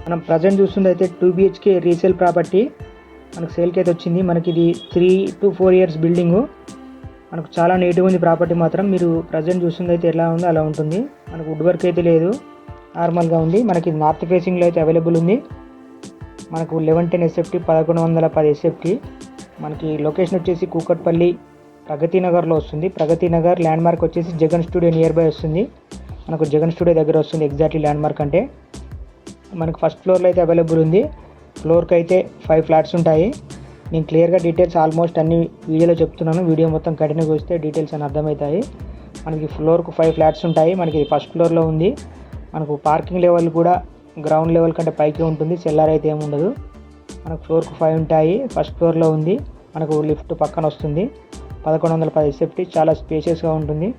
మనం ప్రజెంట్ చూస్తుంది అయితే 2 BHK రీసేల్ ప్రాపర్టీ మనకు సేల్కి అయితే వచ్చింది. మనకి ఇది 3 to 4 years బిల్డింగు. మనకు చాలా నీట్గా ఉంది ప్రాపర్టీ మాత్రం. మీరు ప్రజెంట్ చూస్తుంది అయితే ఎలా ఉందో అలా ఉంటుంది. మనకు వుడ్ వర్క్ అయితే లేదు, నార్మల్గా ఉంది. మనకి నార్త్ ఫేసింగ్లో అయితే అవైలబుల్ ఉంది. మనకు 1110 SFT 1110 SFT. మనకి లొకేషన్ వచ్చేసి కూకట్పల్లి ప్రగతి నగర్లో వస్తుంది. ప్రగతి నగర్ ల్యాండ్ మార్క్ వచ్చేసి జగన్ స్టూడియో నియర్ బై వస్తుంది. మనకు జగన్ స్టూడియో దగ్గర వస్తుంది ఎగ్జాక్ట్లీ ల్యాండ్ మార్క్ అంటే. మనకు ఫస్ట్ ఫ్లోర్లో అయితే అవైలబుల్ ఉంది. ఫ్లోర్కి అయితే 5 ఫ్లాట్స్ ఉంటాయి. నేను క్లియర్గా డీటెయిల్స్ ఆల్మోస్ట్ అన్ని వీడియోలో చెప్తున్నాను. వీడియో మొత్తం కంటిన్యూగా వస్తే డీటెయిల్స్ అని అర్థమవుతాయి. మనకి ఫ్లోర్కు 5 ఫ్లాట్స్ ఉంటాయి. మనకి ఫస్ట్ ఫ్లోర్లో ఉంది. మనకు పార్కింగ్ లెవెల్ కూడా గ్రౌండ్ లెవెల్ కంటే పైకి ఉంటుంది. సెల్లార్ అయితే ఏమి ఉండదు. మనకు ఫ్లోర్కు 5 ఉంటాయి. ఫస్ట్ ఫ్లోర్లో ఉంది. మనకు లిఫ్ట్ పక్కన వస్తుంది. 1110 SFT చాలా స్పేషియస్గా ఉంటుంది.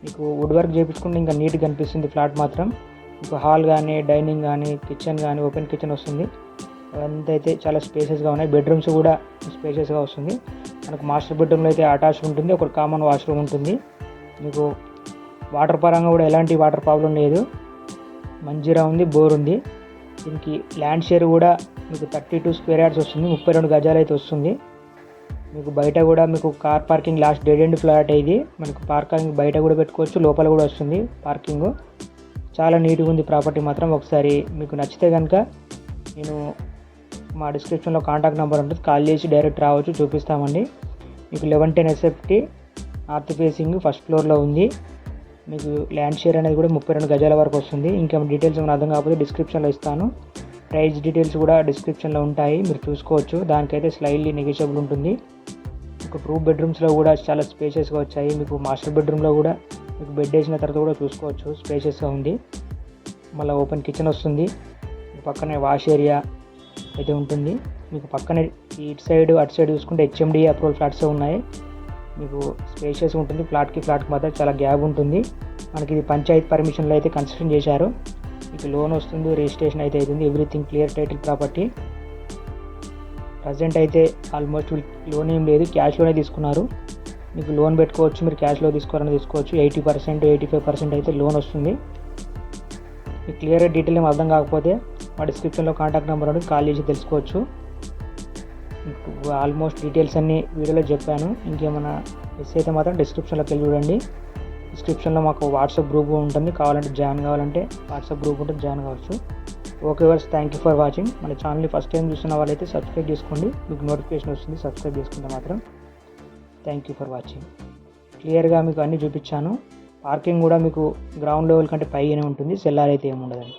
మీకు వుడ్ వర్క్ చేయించుకుంటే ఇంకా నీట్గా కనిపిస్తుంది ఫ్లాట్ మాత్రం. మీకు హాల్ కానీ డైనింగ్ కానీ కిచెన్ కానీ ఓపెన్ కిచెన్ వస్తుంది. అదంతా అయితే చాలా స్పేషియస్గా ఉన్నాయి. బెడ్రూమ్స్ కూడా స్పేషియస్గా వస్తుంది. మనకు మాస్టర్ బెడ్రూమ్లో అయితే అటాచ్ ఉంటుంది. ఒక కామన్ వాష్రూమ్ ఉంటుంది. మీకు వాటర్ పరంగా కూడా ఎలాంటి వాటర్ ప్రాబ్లం లేదు. మంజీరా ఉంది, బోర్ ఉంది. దీనికి ల్యాండ్ షేర్ కూడా మీకు 32 స్క్వేర్ యార్డ్స్ వస్తుంది. 32 గజాలు అయితే వస్తుంది. మీకు బయట కూడా మీకు car parking last dead end flat ఇది. మనకు పార్కింగ్ బయట కూడా పెట్టుకోవచ్చు, లోపల కూడా వస్తుంది పార్కింగ్. చాలా నీట్గా ఉంది ప్రాపర్టీ మాత్రం. ఒకసారి మీకు నచ్చితే కనుక నేను మా డిస్క్రిప్షన్లో కాంటాక్ట్ నెంబర్ ఉంటుంది, కాల్ చేసి డైరెక్ట్ రావచ్చు, చూపిస్తామండి. మీకు 1110 SFT నార్త్ ఫేసింగ్ ఫస్ట్ ఫ్లోర్లో ఉంది. మీకు ల్యాండ్ షేర్ అనేది కూడా 32 గజాల వరకు వస్తుంది. ఇంకా డీటెయిల్స్ ఏమైనా అర్థం కాకపోతే డిస్క్రిప్షన్లో ఇస్తాను. ప్రైస్ డీటెయిల్స్ కూడా డిస్క్రిప్షన్లో ఉంటాయి, మీరు చూసుకోవచ్చు. దానికైతే స్లైడ్లీ నెగోషియబుల్ ఉంటుంది. మీకు 2 బెడ్రూమ్స్లో కూడా చాలా స్పేషియస్గా వచ్చాయి. మీకు మాస్టర్ బెడ్రూమ్లో కూడా మీకు బెడ్ వేసిన తర్వాత కూడా చూసుకోవచ్చు, స్పేషియస్గా ఉంది. మళ్ళీ ఓపెన్ కిచెన్ వస్తుంది. పక్కనే వాష్ ఏరియా అయితే ఉంటుంది. మీకు పక్కనే ఇటు సైడ్ అటు సైడ్ చూసుకుంటే HMD అప్రూవల్ ఫ్లాట్స్ ఉన్నాయి. మీకు స్పేషియస్ ఉంటుంది. ఫ్లాట్కి మాత్రం చాలా గ్యాప్ ఉంటుంది. మనకి ఇది పంచాయత్ పర్మిషన్లో అయితే కన్స్ట్రక్షన్ చేశారు. మీకు లోన్ వస్తుంది, రిజిస్ట్రేషన్ అయితే అవుతుంది. Everything clear title property. Present అయితే ఆల్మోస్ట్ లోన్ ఏం లేదు, క్యాష్లోనే తీసుకున్నారు. మీకు లోన్ పెట్టుకోవచ్చు, మీరు క్యాష్లో తీసుకోవాలని తీసుకోవచ్చు. 80% 85% అయితే లోన్ వస్తుంది. మీకు క్లియర్గా డీటెయిల్ ఏం అర్థం కాకపోతే మా డిస్క్రిప్షన్లో కాంటాక్ట్ నెంబర్ ఉంటుంది, కాల్ చేసి తెలుసుకోవచ్చు. మీకు ఆల్మోస్ట్ డీటెయిల్స్ అన్నీ వీడియోలో చెప్పాను. ఇంకేమైనా మిస్ అయితే మాత్రం డిస్క్రిప్షన్లోకి వెళ్ళి చూడండి. డిస్క్రిప్షన్లో మాకు వాట్సాప్ గ్రూప్ ఉంటుంది, కావాలంటే జాయిన్ కావాలంటే వాట్సాప్ గ్రూప్ ఉంటుంది, జాయిన్ కావచ్చు. ఓకే వర్స్, థ్యాంక్ యూ ఫర్ వాచింగ్. మన ఛానల్ని ఫస్ట్ టైం చూస్తున్న వాళ్ళైతే సబ్స్క్రైబ్ చేసుకోండి, మీకు నోటిఫికేషన్ వస్తుంది. సబ్స్క్రైబ్ చేసుకుంటే మాత్రం. Thank you for watching. క్లియర్గా మీకు అన్నీ చూపించాను. పార్కింగ్ కూడా మీకు గ్రౌండ్ లెవెల్ కంటే పైగానే ఉంటుంది. సెల్లార్ అయితే ఏమి ఉండదండి.